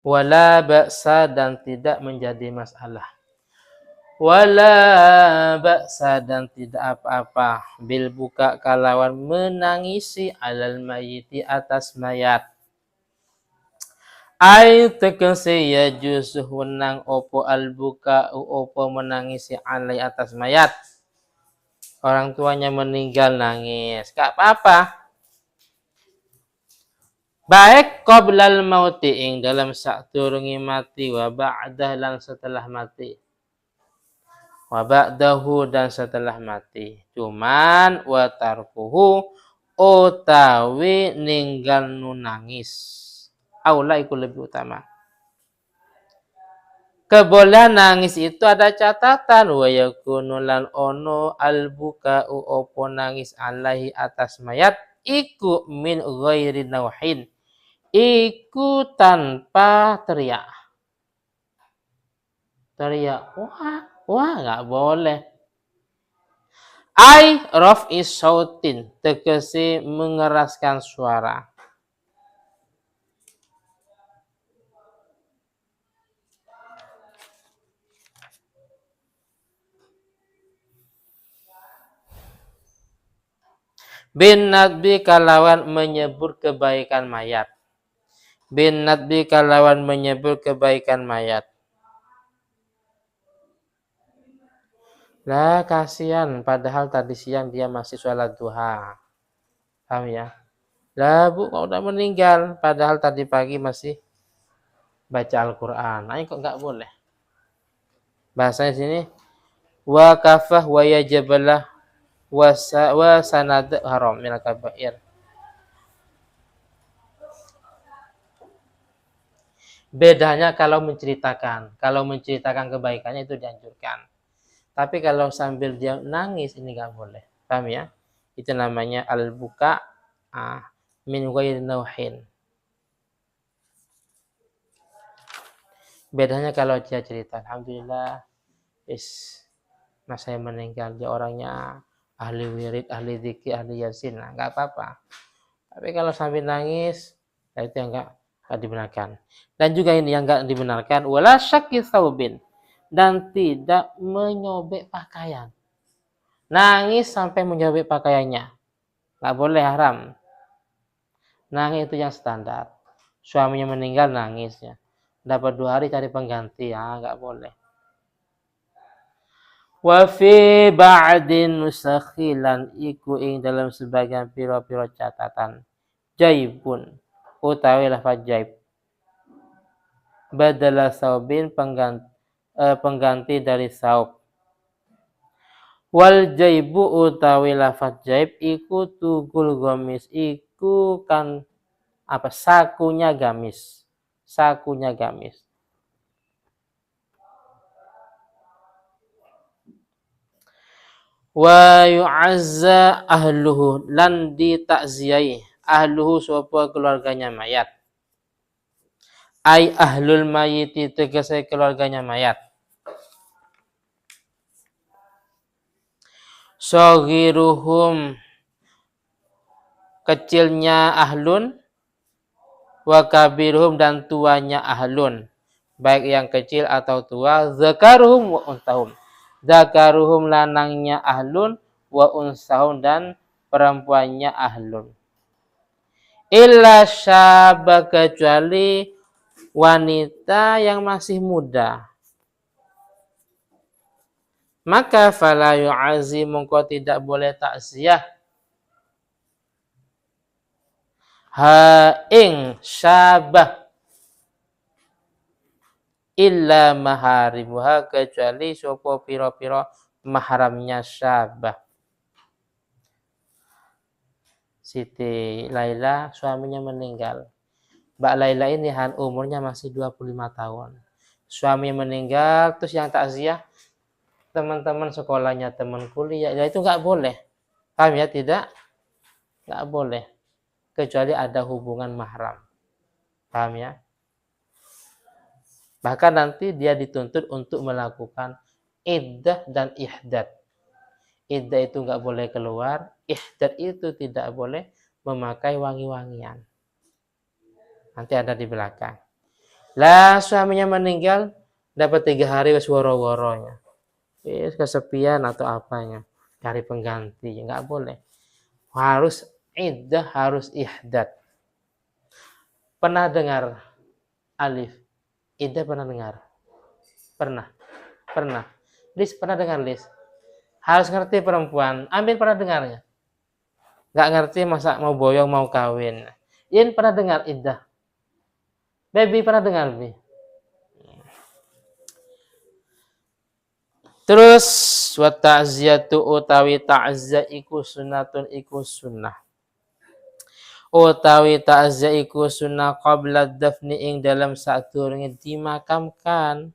Wala ba'sa dan tidak menjadi masalah. Wala ba'sa dan tidak apa-apa bil buka kalawan menangisi alal mayiti atas mayat. Ai tegese ya jusuh wenang opo al buka opo menangisi alai atas mayat. Orang tuanya meninggal nangis. Gak apa-apa. Baik qoblal mauti ing dalam sakdurunge mati wa ba'dah lan setelah mati. Wa ba'dahu dan setelah mati. Cuman wa tarkuhu utawi ninggal nu nangis. Aula iku lebih utama. Kebolehan nangis itu ada catatan wa yakunu lan ono albuka opo nangis alaihi atas mayat iku min ghairi nauhin. Iku tanpa teriak. Teriak, wah nggak boleh. Ai raf'i sautin, tegese mengeraskan suara. Bin nadbi kalawan menyebut kebaikan mayat. Bin nadbi kalawan menyebut kebaikan mayat. Lah kasihan, padahal tadi siang dia masih sholat duha. Paham ya? Lah bu, kok udah meninggal, padahal tadi pagi masih baca Al-Quran. Nah, kok nggak boleh? Bahasanya sini, wa kafah wa yajabalah wa sanad haram minal kabair. Bedanya kalau menceritakan kebaikannya itu dianjurkan. Tapi kalau sambil dia nangis ini nggak boleh. Paham ya? Itu namanya al-buka min ghairi nauhin. Bedanya kalau dia cerita, alhamdulillah, mas saya meninggal, dia orangnya ahli wirid, ahli dzikir, ahli yasin, nah, nggak apa-apa. Tapi kalau sambil nangis, itu yang nggak dibenarkan. Dan juga ini yang nggak dibenarkan, wala syakki saubin, dan tidak menyobek pakaian. Nangis sampai menyobek pakaiannya. Nggak boleh, haram. Nangis itu yang standar. Suaminya meninggal nangisnya. Dapat 2 hari cari pengganti, ya nggak boleh. Wa fi ba'din nusakhilan iku ing dalam sebagian piro-piro catatan. Jaibun utawi lafaz jaib. Badala saubin pengganti dari saub. Wal jaibu utawi lafaz jaib iku tugul gamis, iku kan sakunya gamis. Sakunya gamis. Wa yu'azza ahluhu lan ditakziyahi ahluhu sapa keluarganya mayat. Ai ahlul mayiti tegese keluarganya mayat. Saghiruhum kecilnya ahlun wa kabiruhum dan tuanya ahlun, baik yang kecil atau tua. Zakaruhum wa unsahum, zakaruhum lanangnya ahlun wa unsahum dan perempuannya ahlun. Illa syaba kecuali wanita yang masih muda, maka fala yu'azzi mongko tidak boleh takziah ha ing syabah illa maharimuha kecuali sapa pira-pira mahramnya syabah. Siti Laila suaminya meninggal. Mbak Laila ini umurnya masih 25 tahun. Suaminya meninggal, terus yang takziah teman-teman sekolahnya, teman kuliah, ya itu nggak boleh. Paham ya? Tidak? Nggak boleh. Kecuali ada hubungan mahram. Paham ya? Bahkan nanti dia dituntut untuk melakukan iddah dan ihdad. Iddah itu nggak boleh keluar, ihdad itu tidak boleh memakai wangi-wangian. Nanti ada di belakang. Lah suaminya meninggal dapat 3 hari wis woro-woronya. Wis kesepian atau apanya. Cari pengganti, nggak boleh. Harus iddah, harus ihdad. Pernah dengar Alif? Iddah pernah dengar? Pernah. Pernah. Lis pernah dengar Lis? Harus ngerti perempuan. Amin pernah dengarnya? Nggak ngerti masa mau boyong mau kawin. Yin pernah dengar iddah? Baby pernah dengar Bi? Terus wa ta'ziyatu utawi ta'ziyah iku sunnatun iku sunnah. Utawi ta'ziyah iku sunnah qabla dafni ing dalam sadurunge dimakamkan.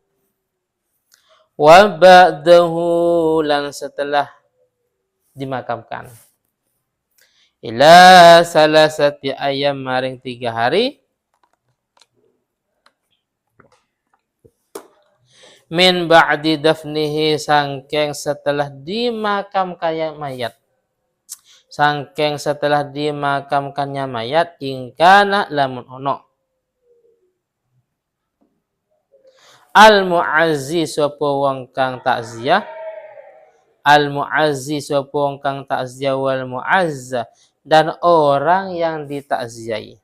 Wa ba'dahu lan setelah dimakamkan. Ila salasati ayam maring 3 hari. Min ba'di dafnihi sangkeng setelah dimakamkannya mayat. Sangkeng setelah dimakamkannya mayat ingkana lamun ono. Al mu'azzi sapa wong kang takziah. Al mu'azzi sapa wong kang takziah wal mu'azza dan orang yang ditakziahi.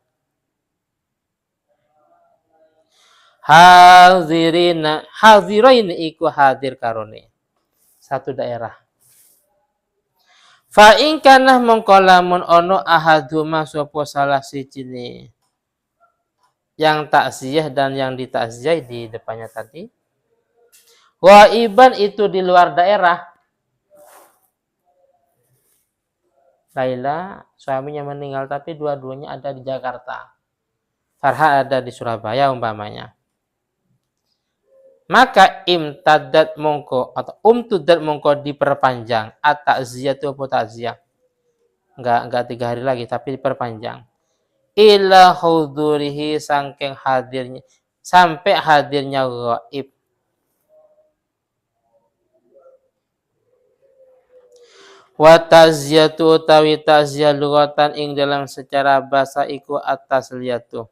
Hadirain iku hadir karone satu daerah. Fa in kana mongko lamun ono ahaduma sapa salah sijine yang takziah dan yang ditakziah di depannya tadi. Wa iban itu di luar daerah. Laila suaminya meninggal tapi dua-duanya ada di Jakarta. Farha ada di Surabaya umpamanya. Maka imtadat mongko atau umtudat mongko diperpanjang at-ta'ziyatu apa ta'ziyah. Enggak 3 hari lagi tapi diperpanjang. Ila hudurihi sangking hadirnya sampai hadirnya ghaib. Wa ta'ziyatu utawi ta'ziyah lughatan ing dalam secara bahasa iku at-tasliyatu.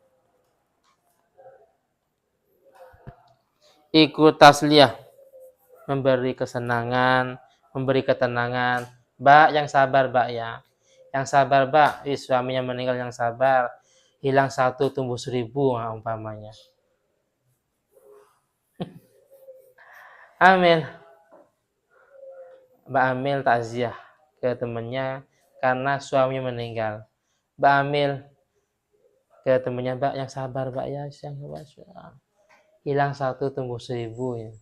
Iku tasliyah, memberi kesenangan, memberi ketenangan. Mbak yang sabar Mbak ya. Yang sabar Mbak, suaminya meninggal yang sabar. Hilang 1 tumbuh 1000 umpamanya. Amin. Mbak Amil takziah ke temannya karena suaminya meninggal. Mbak Amil ke temannya, Mbak yang sabar Mbak ya, hilang 1 tumbuh 1000 ya.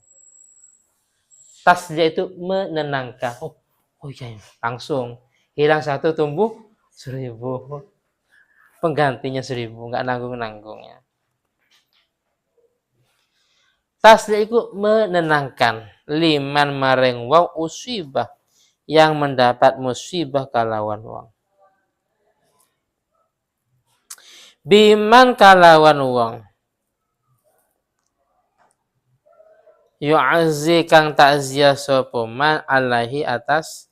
Tasnya itu menenangkan. Oh iya, langsung hilang 1 tumbuh 1000. Penggantinya 1000, nggak nanggung-nanggungnya. Tasnya itu menenangkan. Liman maring wong usibah yang mendapat musibah kalawan wong. Biman kalawan wong. Yu'azzi kang takziah sapa man alaihi atas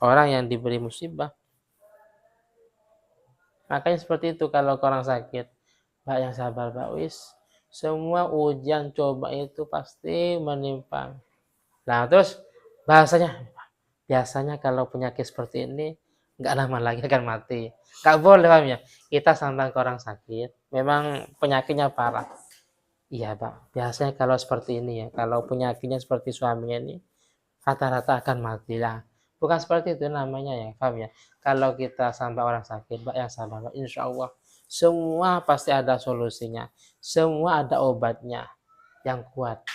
orang yang diberi musibah. Makanya seperti itu kalau orang sakit, Mbak yang sabar Mbak wis. Semua ujian coba itu pasti menimpa. Nah terus bahasanya biasanya kalau penyakit seperti ini nggak lama lagi akan mati. Nggak boleh paham ya. Kita sampai ke orang sakit, memang penyakitnya parah. Iya Pak, biasanya kalau seperti ini ya, kalau penyakitnya seperti suaminya ini, rata-rata akan mati lah. Bukan seperti itu namanya ya, paham ya? Kalau kita sampai orang sakit, Pak yang sabar, Pak, insya Allah semua pasti ada solusinya, semua ada obatnya yang kuat.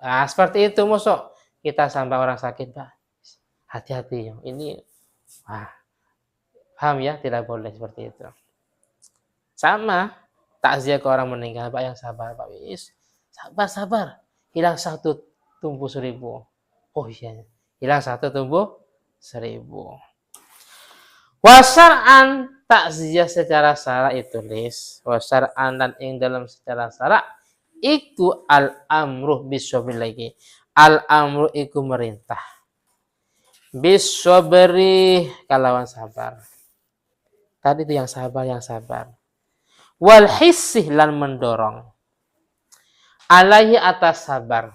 Nah, seperti itu musuh. Kita sampai orang sakit, Pak, hati-hati. Ini, paham ya? Tidak boleh seperti itu. Sama. Takziah ke orang meninggal, Pak yang sabar, Pak wis. Sabar. Hilang 1 tumbuh 1000. Oh iya, hilang 1 tumbuh 1000. Wasar'an takziah secara syara itu lis. Wasar'an dan ing dalam secara syara iku al-amru bisobri lagi. Al-amru iku merintah. Bisobri kalawan sabar. Tadi itu yang sabar. wal hissih lan mendorong alaihi atas sabar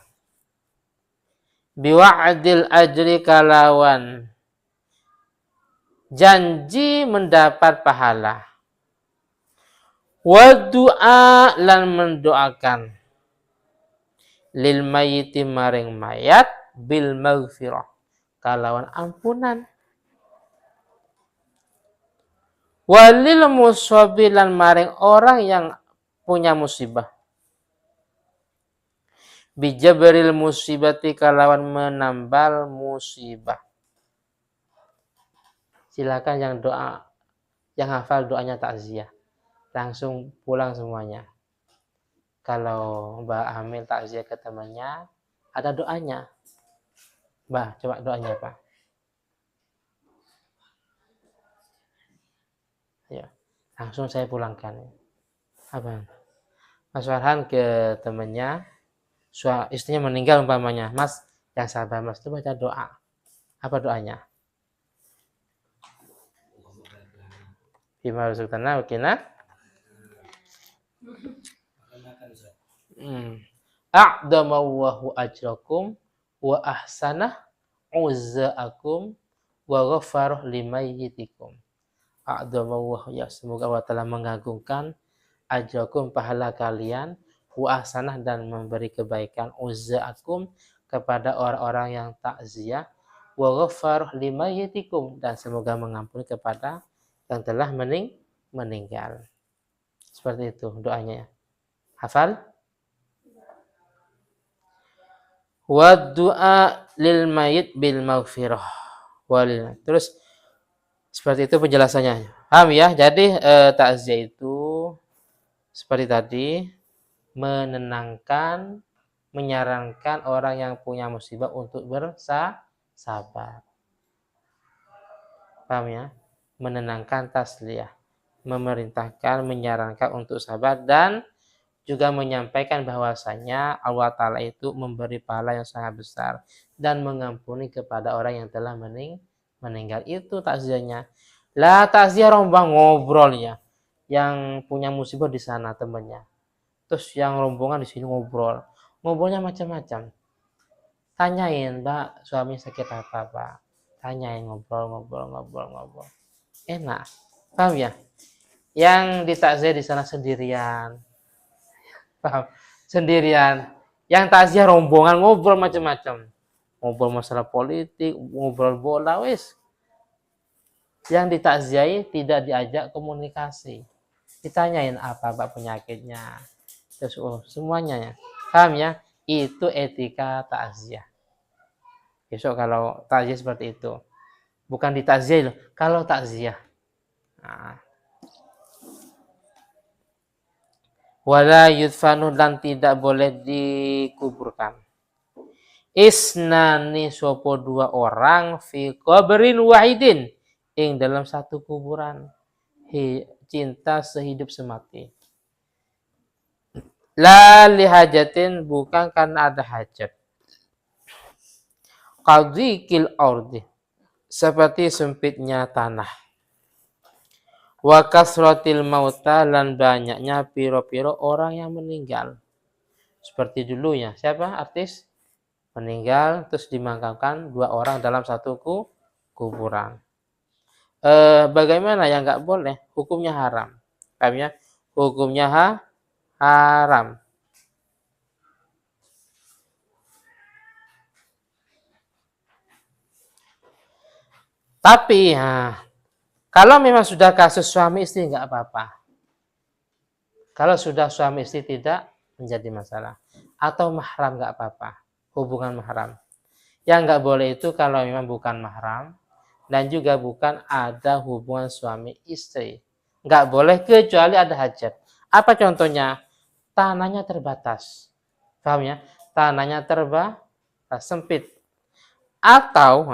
biwa'dil ajri kalawan janji mendapat pahala wa du'a lan mendoakan lil mayyiti maring mayat bil maghfirah kalawan ampunan walil muswabi lan maring orang yang punya musibah bijabril musibati kalawan menambal musibah. Silakan yang doa, yang hafal doanya takziah langsung pulang semuanya. Kalau Mbak Amil takziah ke temannya ada doanya. Mbak, coba doanya Pak. Ya, langsung saya pulangkan. Apa? Mas Farhan ke temannya, istrinya meninggal umpamanya. Mas, yang sabar Mas, itu baca doa. Apa doanya? Bima razaqtana wa qina a'damallahu ajrakum wa ahsanah uzzaakum wa ghafarah limayyitikum. A'damallahu, ya semoga Allah telah mengagungkan ajrakum pahala kalian wa ahsanah dan memberi kebaikan uzzaakum kepada orang-orang yang takziah wa ghafarah limayyitikum dan semoga mengampuni kepada yang telah meninggal. Seperti itu doanya. Hafal? Wa du'a lil mayyit bil maghfirah. Terus seperti itu penjelasannya. Paham ya? Jadi takziah itu seperti tadi menenangkan, menyarankan orang yang punya musibah untuk bersabar. Paham ya? Menenangkan tasliyah, memerintahkan, menyarankan untuk sabar dan juga menyampaikan bahwasanya Allah Ta'ala itu memberi pahala yang sangat besar dan mengampuni kepada orang yang telah meninggal. Itu takziahnya. Lah takziah rombongan ngobrol ya. Yang punya musibah di sana temannya. Terus yang rombongan di sini ngobrol. Ngobrolnya macam-macam. Tanyain, Mbak, suami sakit apa, Pak? Tanyain, ngobrol. Enak. Paham ya? Yang ditakziah di sana sendirian. Paham? Sendirian. Yang takziah rombongan ngobrol macam-macam. Ngobrol masalah politik, ngobrol bola, wis. Yang ditakziahi tidak diajak komunikasi. Ditanyain apa Pak penyakitnya. Terus semuanya ya. Paham ya? Itu etika takziah. Besok kalau takziah seperti itu. Bukan ditakziah loh, kalau takziah. Nah. Wala yudfanu dan tidak boleh dikuburkan. Isnani sopo dua orang fi qabrin wahidin ing dalam satu kuburan. Cinta sehidup semati. La lihajatin bukan karena ada hajat. Qadhikil ardi seperti sempitnya tanah. Wa kasratil mauta lan banyaknya piro-piro orang yang meninggal. Seperti dulu ya, siapa artis meninggal terus dimakamkan dua orang dalam satu kuburan. Bagaimana yang nggak boleh? Hukumnya haram. Paham ya? Hukumnya haram. Tapi kalau memang sudah kasus suami istri nggak apa-apa. Kalau sudah suami istri tidak menjadi masalah. Atau mahram nggak apa-apa. Hubungan mahram. Yang nggak boleh itu kalau memang bukan mahram. Dan juga bukan ada hubungan suami istri. Nggak boleh kecuali ada hajat. Apa contohnya? Tanahnya terbatas. Paham ya? Tanahnya terbatas, sempit. Atau,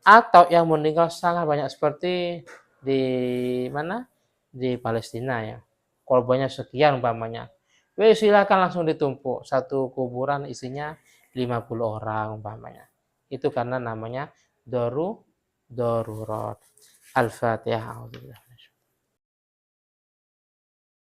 atau yang meninggal sangat banyak seperti di mana? Di Palestina ya. Korbannya sekian umpamanya. Silakan langsung ditumpuk. Satu kuburan isinya 50 orang umpamanya. Itu karena namanya darurat. Al-Fatihah.